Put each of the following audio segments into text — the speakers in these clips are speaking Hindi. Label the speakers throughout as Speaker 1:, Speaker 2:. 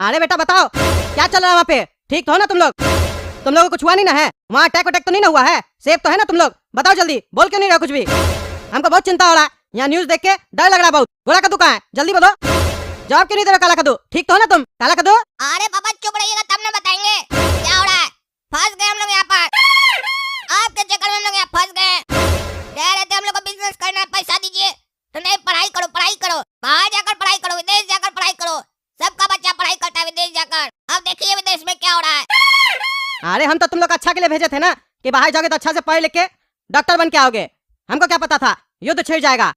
Speaker 1: अरे बेटा बताओ क्या चल रहा है वहाँ पे? ठीक तो हो ना तुम लोग? तुम लोगों को कुछ हुआ नहीं ना है? वहाँ अटैक अटैक तो नहीं ना हुआ है? सेफ तो है ना तुम लोग? बताओ जल्दी, बोल क्यों नहीं रहा कुछ भी? हमको बहुत चिंता हो रहा है, यहाँ न्यूज देख के डर लग रहा है बहुत। गोला कद्दू कहाँ है? जल्दी बताओ, जवाब क्यों नहीं दे रहे? काला कद्दू ठीक तो हो ना तुम? काला कद्दू
Speaker 2: अरे पापा चुप रहिएगा तब ना बताएंगे क्या हो रहा है। फंस गए हम लोग यहाँ पर, आपके चक्कर में हम लोग यहाँ फंस गए। कह रहे थे हम लोग को बिजनेस करना है, पैसा दीजिए तो नहीं। पढ़ाई करो, बाहर जाकर पढ़ाई करो, विदेश जाकर पढ़ाई करो। सबका बच्चा पढ़ाई करता है विदेश जाकर। अब देखिए विदेश में क्या हो रहा है।
Speaker 1: अरे हम तो तुम लोग अच्छा के लिए भेजे थे ना कि बाहर जाओगे तो अच्छा से पढ़ लिख के डॉक्टर बन के आओगे। हमको क्या पता था युद्ध छिड़ जाएगा।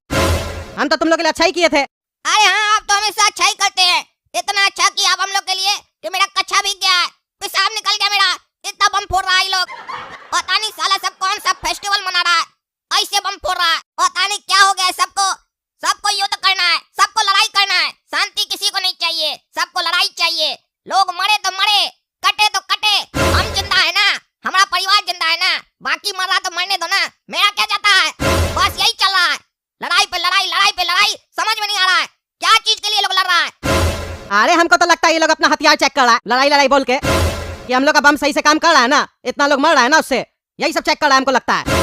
Speaker 1: हम तो तुम लोग के लिए अच्छा ही किए थे।
Speaker 2: अरे हाँ, आप तो हमेशा अच्छा ही करते हैं। इतना अच्छा किया आप हम लोग के लिए कि मेरा कच्चा भीग गया है, पेशाब निकल गया मेरा। इतना बम फोड़ रहा है ये लोग, पता नहीं साला सब कौन सा फेस्टिवल मना रहा है, ऐसे बम फोड़ रहा है। पता नहीं क्या हो गया है सबको। सबको युद्ध करना है, सबको लड़ाई करना है। शांति किसी को नहीं चाहिए, सबको लड़ाई चाहिए। लोग मरे तो मरे, कटे तो कटे। हम जिंदा है ना, हमारा परिवार जिंदा है ना, बाकी मर रहा तो मरने दो ना। मेरा क्या जाता है, बस यही चल रहा है। लड़ाई पे लड़ाई, लड़ाई पे लड़ाई। समझ में नहीं आ रहा है क्या चीज के लिए लोग लड़ रहा है।
Speaker 1: अरे हमको तो लगता है ये लोग अपना हथियार चेक कर रहा है, लड़ाई लड़ाई बोल के कि हम लोग का बम सही से काम कर रहा है ना, इतना लोग मर रहा है ना उससे। यही सब चेक कर रहा है हमको लगता है।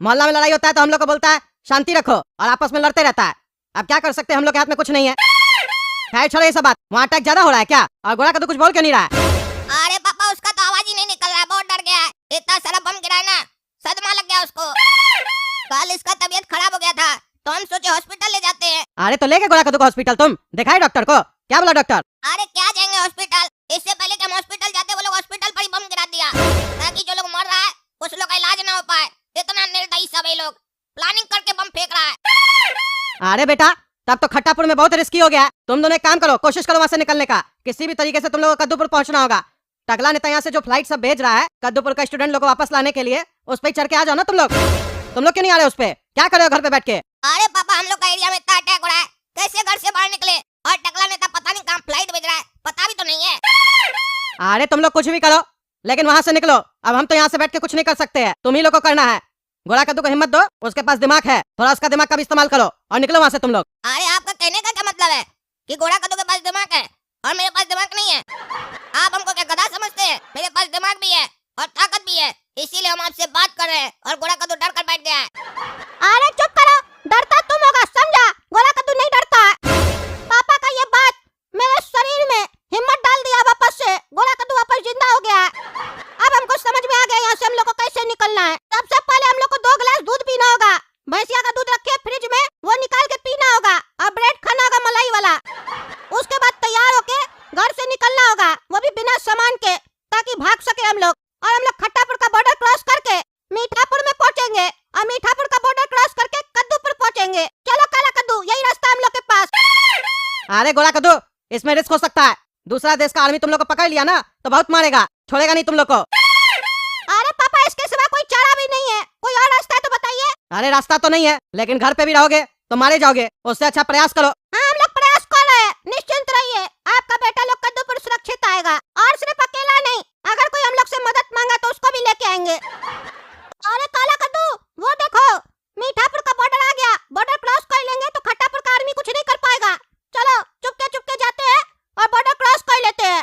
Speaker 1: मोहल्ला में लड़ाई होता है तो हम लोग को बोलता है शांति रखो और आपस में लड़ते रहता है। अब क्या कर सकते हैं, हम लोग के हाथ में कुछ नहीं है। खैर छोड़ो ये सब बात। वहाँ अटैक ज्यादा हो रहा है क्या? और गोला कद्दू कुछ बोल क्यों नहीं रहा है?
Speaker 2: अरे पापा उसका तो आवाज ही नहीं निकल रहा है, बहुत डर गया है। इतना सारा बम गिरा है ना, सदमा लग गया उसको। कल इसका तबीयत खराब हो गया था तो हम सोचे हॉस्पिटल ले जाते हैं।
Speaker 1: अरे तो लेके गोला कद्दू को हॉस्पिटल? तुम दिखाए डॉक्टर को? क्या बोला डॉक्टर?
Speaker 2: अरे क्या जाएंगे हॉस्पिटल, इससे पहले कि हम हॉस्पिटल जाते वो लोग हॉस्पिटल पर ही बम गिरा दिया ताकि जो लोग मर रहा है उस लोग का इलाज ना हो पाए। इतना निर्दयी सब ये लोग प्लानिंग करके बम फेंक रहा है।
Speaker 1: अरे बेटा तब तो खट्टापुर में बहुत रिस्की हो गया। तुम दोनों एक काम करो, कोशिश करो वहाँ से निकलने का। किसी भी तरीके से तुम लोगों को कद्दूपुर पहुंचना होगा। टकला नेता यहाँ से जो फ्लाइट सब भेज रहा है कद्दूपुर का स्टूडेंट लोग को वापस लाने के लिए, उस पर चढ़ के आ जाओ ना तुम लोग। तुम लोग क्यों नहीं आ रहे उस पे? क्या कर रहे हो घर पे बैठ के?
Speaker 2: अरे पापा हम लोग का एरिया में इतना अटैक हो रहा है, कैसे घर से बाहर निकले? और टकला नेता पता नहीं कहाँ फ्लाइट भेज रहा है, पता भी तो नहीं है।
Speaker 1: अरे तुम लोग कुछ भी करो लेकिन वहाँ से निकलो। अब हम तो यहाँ से बैठ के कुछ नहीं कर सकते हैं, तुम ही लोग को करना है। गोला कद्दू को हिम्मत दो, उसके पास दिमाग है, थोड़ा उसका दिमाग का भी इस्तेमाल करो और निकलो वहाँ से तुम लोग।
Speaker 2: अरे आपका कहने का क्या मतलब है कि गोला कद्दू के पास दिमाग है और मेरे पास दिमाग नहीं है? आप हमको क्या गधा समझते हैं? मेरे पास दिमाग भी है और ताकत भी है, इसीलिए हम आपसे बात कर रहे हैं और गोला कद्दू डर कर बैठ गया है। अरे चुप करो, डरता तुम होगा समझा, गोला कद्दू नहीं डरता है। पापा का ये बात मेरे शरीर में हिम्मत डाल दिया वापस से। गोला कद्दू वापस जिंदा हो गया है। अब हमको समझ में आ गया यहाँ से हम लोग को कैसे निकलना है। सबसे पहले हम लोग को 2 गिलास दूध पीना होगा। भैंसिया का दूध रखे फ्रिज में, वो निकाल के पीना होगा और ब्रेड खाना होगा मलाई वाला। उसके बाद तैयार होके घर से निकलना होगा, वो भी बिना सामान के, ताकि भाग सके हम लोग। और हम लोग खट्टापुर का बॉर्डर क्रॉस करके मीठापुर में पहुंचेंगे और मीठापुर का बॉर्डर क्रॉस करके कद्दूपुर पहुंचेंगे। चलो काला कद्दू, यही रास्ता हम लोग के पास।
Speaker 1: अरे गोला कद्दू इसमें रिस्क हो सकता है। दूसरा देश का आर्मी तुम लोग को पकड़ लिया ना तो बहुत मारेगा, छोड़ेगा नहीं तुम लोग को।
Speaker 2: अरे पापा इसके सिवा कोई चारा भी नहीं है, कोई और रास्ता है तो बताइए।
Speaker 1: अरे रास्ता तो नहीं है लेकिन घर पे भी रहोगे तो मारे जाओगे, उससे अच्छा प्रयास करो।
Speaker 2: हाँ हम लोग प्रयास कर रहे हैं, निश्चिंत रहिए। आपका बेटा लोग कद्दूपुर सुरक्षित आएगा और सिर्फ अकेला नहीं, अगर कोई हम लोग से मदद मांगा तो उसको भी लेके आएंगे। अरे काला कद्दू वो देखो मीठापुर का बॉर्डर आ गया, बॉर्डर क्रॉस कर लेंगे तो खट्टापुर का आर्मी कुछ नहीं कर पाएगा। चलो चुपके चुपके जाते हैं और बॉर्डर क्रॉस कर लेते हैं।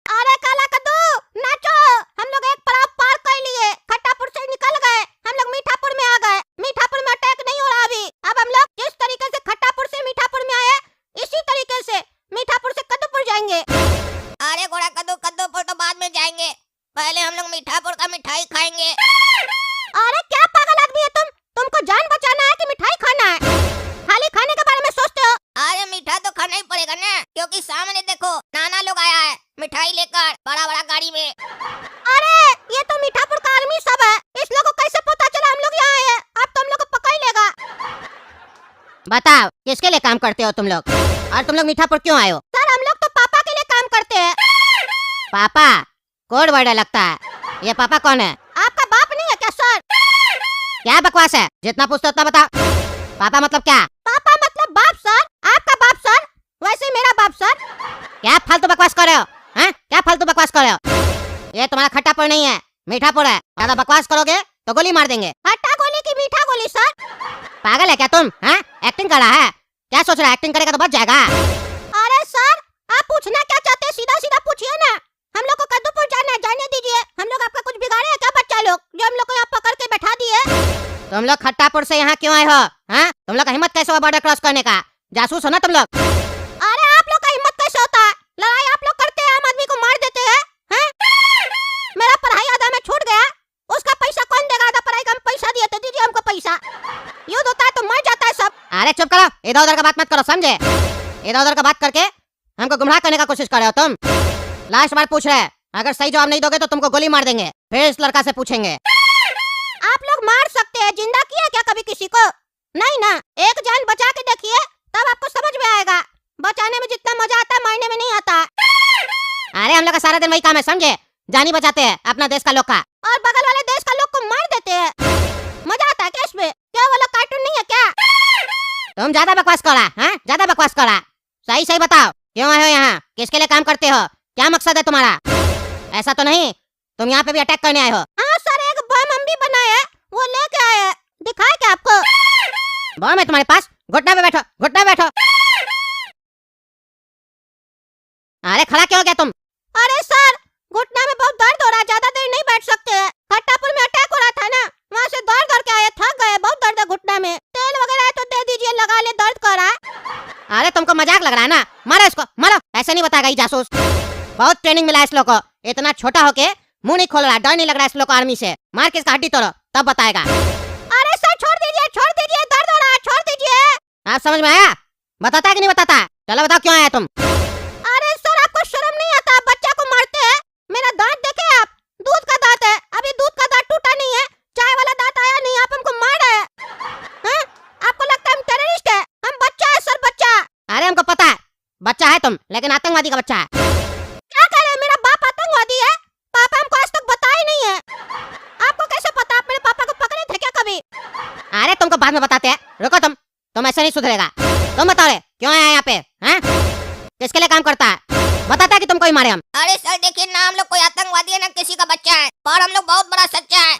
Speaker 2: अरे काला कद्दू नाचो, हम लोग एक पड़ाव पार कर लिए, खट्टापुर से निकल गए, हम लोग मीठापुर में आ गए। मीठापुर में अटैक नहीं हो रहा अभी। अब हम लोग जिस तरीके से खट्टापुर से मीठापुर में आए इसी तरीके से मीठापुर से कद्दूपुर जाएंगे। अरे गोला कद्दू कद्दूपुर तो बाद में जाएंगे, पहले हम लोग मीठापुर का मिठाई खाएंगे। अरे क्या पागल आदमी है तुमको जान बचाना है कि मिठाई खाना है? खाली खाने के बारे में सोचते हो। अरे मीठा तो खाना ही पड़ेगा ना, क्योंकि सामने देखो नाना लोग आया है मिठाई लेकर बड़ा बड़ा गाड़ी में। अरे ये तो मीठापुर का आर्मी सब है, इस लोगों को कैसे पता चला हम लोग यहाँ आए हैं? अब तो हम लोग को पकड़ लेगा।
Speaker 1: बताओ किसके लिए काम करते हो तुम लोग, और तुम लोग मीठापुर क्यों आए हो?
Speaker 2: सर हम लोग तो पापा के लिए काम करते हैं।
Speaker 1: पापा कोड वर्ड लगता है, ये पापा कौन है?
Speaker 2: आपका बाप नहीं है क्या सर?
Speaker 1: क्या बकवास है, जितना पूछते उतना बताओ। पापा मतलब क्या?
Speaker 2: पापा मतलब बाप सर, आपका बाप सर, वैसे मेरा बाप सर।
Speaker 1: क्या फालतू बकवास कर रहे हो? हैं? क्या फालतू बकवास कर रहे हो? ये तुम्हारा खट्टापुर नहीं है, मीठापुर है। ज्यादा बकवास करोगे तो गोली मार देंगे।
Speaker 2: खट्टा गोली की मीठा गोली सर?
Speaker 1: पागल है क्या तुम? हैं? एक्टिंग कर रहा है? क्या सोच रहा है, एक्टिंग करेगा तो बच जाएगा।
Speaker 2: अरे सर आप पूछना क्या चाहते हैं सीधा सीधा पूछिए ना। हम लोग को कद्दूपुर जाना है, जाने दीजिए। हम लोग आपका कुछ बिगाड़े हैं क्या बच्चा लोग, जो हम लोग को यहाँ पकड़ के बैठा दिए?
Speaker 1: तुम लोग खट्टापुर से यहाँ क्यों आए हो? हाँ, तुम लोग का हिम्मत कैसे हुआ बॉर्डर क्रॉस करने का? जासूस हो ना तुम लोग?
Speaker 2: अरे आप लोग का हिम्मत कैसे होता है? लड़ाई आप लोग करते हैं, आम आदमी को मार देते हैं। मेरा पढ़ाई आधा में छूट गया, उसका पैसा कौन देगा? आधा पढ़ाई का हम पैसा दिए थे, दीजिए हमको पैसा। युद्ध होता है तो मर जाता है सब।
Speaker 1: अरे चुप करो, इधर उधर का बात मत करो, समझे? इधर उधर का बात करके हमको गुमराह करने का कोशिश कर रहे हो तुम। लास्ट बार पूछ रहे हैं, अगर सही जवाब नहीं दोगे तो तुमको गोली मार देंगे। फिर इस लड़का से पूछेंगे।
Speaker 2: आप लोग मार सकते हैं, जिंदा किया क्या कभी किसी को? नहीं ना, एक जान बचा के देखिए, तब आपको समझ में आएगा। बचाने में जितना मजा आता है मारने में नहीं आता।
Speaker 1: अरे हम लोग का सारा दिन वही काम है, समझे? जानी बचाते हैं अपना देश का लोग का,
Speaker 2: और बगल वाले देश का लोग को मार देते हैं। मजा आता है क्या इसमें? क्या वो लोग कार्टून नहीं है क्या?
Speaker 1: तुम ज्यादा बकवास करा, हाँ? ज्यादा बकवास करा। सही सही बताओ, क्यों आए हो यहाँ? किसके लिए काम करते हो? क्या मकसद है तुम्हारा? ऐसा तो नहीं तुम यहाँ पे भी अटैक करने आए हो?
Speaker 2: हाँ सर, एक बम हम भी बनाए हैं, वो लेके आए हैं। दिखाए क्या आपको?
Speaker 1: बम है तुम्हारे पास? घुटने पे बैठो, घुटने पे बैठो। अरे खड़ा क्यों हो गया तुम?
Speaker 2: अरे सर, घुटना में बहुत दर्द हो रहा है, ज्यादा देर नहीं बैठ सकते हैं। खट्टापुर में अटैक हो रहा था ना, वहाँ से दौड़ दौड़ के आए, थक गए, बहुत दर्द है घुटना में। तेल वगैरह है तो दे दीजिए, लगा ले, दर्द कर रहा है।
Speaker 1: अरे तुमको मजाक लग रहा है ना? मारो इसको, मारो। ऐसे नहीं बताएगा ये जासूस। बहुत ट्रेनिंग मिला है इस लोग को, इतना छोटा होके मुंह नहीं खोल रहा, डर नहीं लग रहा है इस लोग को आर्मी से। मार के इसका हड्डी तोड़ो, तब बताएगा।
Speaker 2: अरे सर छोड़ दीजिए, दर्द हो रहा है, छोड़ दीजिए।
Speaker 1: आप समझ में आया? बताता है कि नहीं बताता? चलो बताओ क्यों आया तुम?
Speaker 2: अरे सर, आपको शर्म नहीं आता? बच्चा को मारते हैं। मेरा दांत देखे आप? दूध का दांत है, अभी दूध का दांत टूटा नहीं है, चाय वाला दांत आया नहीं, आप हमको मार रहे हैं। आपको लगता है हम टेररिस्ट है? हम बच्चा है सर, बच्चा।
Speaker 1: अरे हमको पता है बच्चा है तुम, लेकिन आतंकवादी का बच्चा है।
Speaker 2: क्या कह रहे हैं? मेरा बाप आतंकवादी है? पापा हमको आज तक बताया ही नहीं है। आपको कैसे पता? आप मेरे पापा को पकड़े थे क्या कभी?
Speaker 1: अरे तुमको बाद में बताते हैं, रुको तुम ऐसे नहीं सुधरेगा। तुम बताओ रे, क्यों आया यहाँ पे? हैं? किसके लिए काम करता है? बताता है कि तुमको ही मारे हम।
Speaker 3: अरे सर देखिए ना, हम लोग कोई आतंकवादी है ना किसी का बच्चा है, पर हम लोग बहुत बड़ा सच्चा है,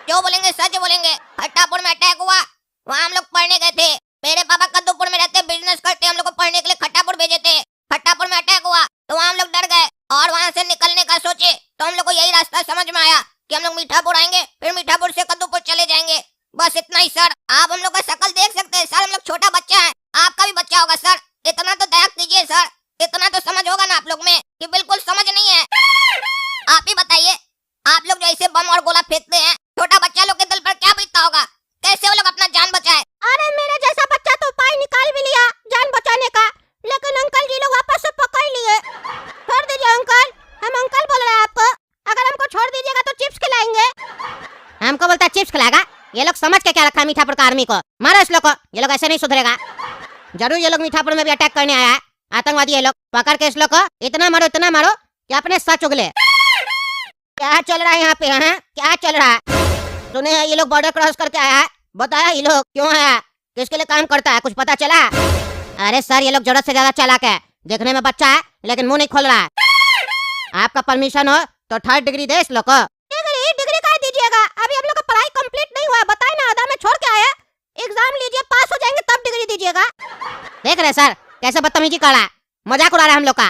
Speaker 3: जो बोलेंगे सच बोलेंगे। खट्टापुर में अटैक हुआ, वहाँ हम लोग पढ़ने गए थे। मेरे पापा कद्दूपुर में रहते, बिजनेस करते, हम लोग को पढ़ने के लिए खट्टापुर भेजे थे। खट्टापुर में अटैक हुआ तो वहाँ हम लोग डर गए और वहाँ से निकलने का सोचे, तो हम लोग को यही रास्ता समझ में आया कि हम लोग मीठापुर आएंगे, फिर मीठापुर से कद्दूपुर चले जाएंगे। बस इतना ही सर। आप हम लोग का शक्ल देख सकते हैं सर, हम लोग छोटा बच्चा है, आपका भी बच्चा होगा सर। इतना तो दया कीजिए सर, इतना तो समझ होगा ना आप लोग में कि बिल्कुल समझ नहीं है। आप ही बताइए, आप लोग जो ऐसे बम और गोला फेंकते हैं, छोटा बच्चा लोग के दिल पर क्या बीतता होगा? कैसे वो लोग अपना जान बचाए?
Speaker 2: अरे मेरे जैसा बच्चा तो उपाय निकाल भी लिया जान बचाने का, लेकिन अंकल जी लोग वापस से पकड़ लिए। छोड़ दीजिए अंकल, हम अंकल बोल रहे हैं आपको। अगर हमको छोड़ दीजिएगा तो चिप्स खिलाएंगे।
Speaker 1: हमको बोलता है चिप्स खिलाएगा? ये लोग समझ के क्या रखा है मीठापुर का आर्मी को? मारो इस लोग को, ये लोग ऐसे नहीं सुधरेगा। जरूर ये लोग मीठापुर में भी अटैक करने आया है, आतंकवादी ये लोग। पकड़ के इस लोग को इतना मारो कि अपने सच उगले। क्या चल रहा है यहाँ पे? हैं? क्या चल रहा है? सुने हैं ये लोग बॉर्डर क्रॉस करके आया है, बताया ये लोग क्यों आया, किसके लिए काम करता है, कुछ पता चला? अरे सर, ये लोग जरूरत से ज्यादा चालाक है, देखने में बच्चा है लेकिन मुंह नहीं खोल रहा है। आपका परमिशन हो तो 3rd डिग्री दे इस लोग को।
Speaker 2: डिग्री का दीजिएगा? अभी हम लोग का पढ़ाई कंप्लीट नहीं हुआ है, बताए ना, आधा में छोड़ के आए। एग्जाम लीजिए, पास हो जाएंगे तब डिग्री दीजिएगा।
Speaker 1: देख रहे सर कैसे बदतमीजी कर रहा है, मजाक उड़ा रहा है हम लोग का।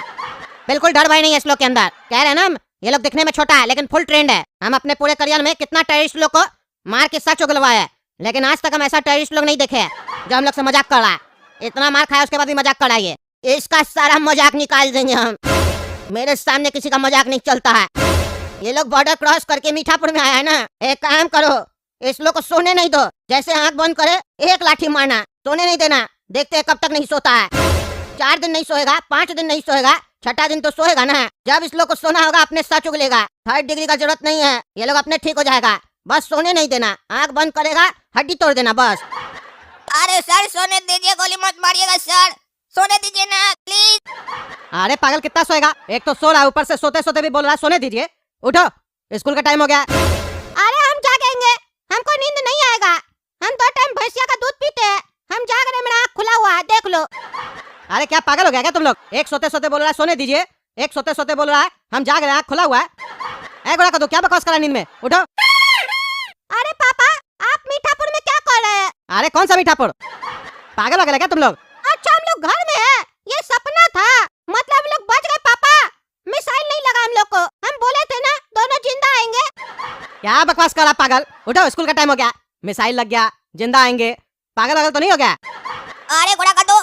Speaker 1: बिल्कुल डर भय नहीं है इस लोग के अंदर। कह रहे हैं ना हम, ये लोग दिखने में छोटा है लेकिन फुल ट्रेंड है। हम अपने पूरे करियर में कितना टेररिस्ट लोग को मार के सच उगलवाया है, लेकिन आज तक हम ऐसा टेररिस्ट लोग नहीं देखे जो हम लोग से मजाक कर रहा है। इतना मार खाया उसके बाद भी मजाक कर रहा है। इसका सारा मजाक निकाल देंगे हम। मेरे सामने किसी का मजाक नहीं चलता है। ये लोग बॉर्डर क्रॉस करके मीठापुर में आया है ना, एक काम करो, इस लोग को सोने नहीं दो, जैसे आंख बंद करे एक लाठी मारना, सोने नहीं देना। देखते हैं कब तक नहीं सोता है। 4 दिन नहीं सोएगा, 5 दिन नहीं सोएगा, 6ठा दिन तो सोएगा ना। जब इस लोग को सोना होगा अपने सच उगलेगा। 3rd डिग्री का जरूरत नहीं है, ये लोग अपने ठीक हो जाएगा। बस सोने नहीं देना, आंख बंद करेगा हड्डी तोड़ देना बस।
Speaker 3: अरे सर सोने दीजिए, गोली मत मारिएगा सर, सोने दीजिए ना प्लीज।
Speaker 1: अरे पागल, कितना सोएगा? एक तो सो रहा है, ऊपर से सोते सोते भी बोल रहा है सोने दीजिए। उठो, स्कूल का टाइम हो गया।
Speaker 2: अरे हम जागेंगे, हमको नींद नहीं आएगा। हम 2 टाइम भैंसिया का दूध पीते हैं, हम जाग रहे, मेरा आँख खुला हुआ है, देख लो।
Speaker 1: अरे क्या पागल हो गया क्या तुम लोग? एक सोते सोते बोल रहा है सोने दीजिए, एक सोते सोते बोल रहा है हम जाग रहे हैं, आँख खुला हुआ है। घोड़ा का दो, क्या बकवास करा नींद में? उठो।
Speaker 2: अरे पापा, आप मीठापुर में क्या कर रहे हैं?
Speaker 1: अरे कौन सा मीठापुर? पागल हो गया क्या तुम लोग?
Speaker 2: अच्छा हम लोग घर में है, ये सपना था, मतलब हम लोग मिसाइल नहीं लगा हम लोग को, हम बोले थे ना दोनों जिंदा आएंगे।
Speaker 1: क्या बकवास कर रहा पागल, उठो स्कूल का टाइम हो गया। मिसाइल लग गया, जिंदा आएंगे, पागल वागल तो नहीं हो गया?
Speaker 3: अरे घोड़ा कद्दू,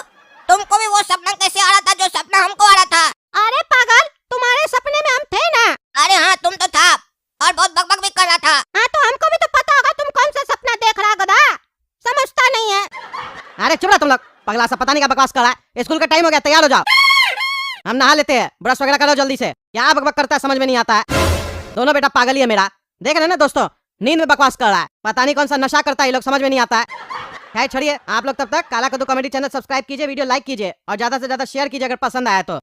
Speaker 3: तुमको भी वो सपना कैसे आ रहा था जो सपना हमको आ रहा था?
Speaker 2: अरे पागल, तुम्हारे सपने में हम थे ना।
Speaker 3: अरे हाँ, तुम तो था और बहुत बकबक भी कर रहा था।
Speaker 2: हाँ तो हमको भी तो पता होगा तुम कौन सा सपना देख रहा गधा, समझता नहीं है।
Speaker 1: अरे चुप रहा तुम लोग, पगला सा पता नहीं क्या बकवास कर रहा है। स्कूल का टाइम हो गया, तैयार हो जाओ, हम नहा लेते हैं। ब्रश वगैरह करो जल्दी से, क्या बकबक करता है समझ में नहीं आता है। दोनों बेटा पागल ही है मेरा, देख रहे हैं ना दोस्तों, नींद में बकवास कर रहा है, पता नहीं कौन सा नशा करता है, ये लोग समझ में नहीं आता है। खैर छोड़िए, आप लोग तब तक काला कद्दू कॉमेडी चैनल सब्सक्राइब कीजिए, वीडियो लाइक कीजिए और ज्यादा से ज्यादा शेयर कीजिए अगर पसंद आया तो।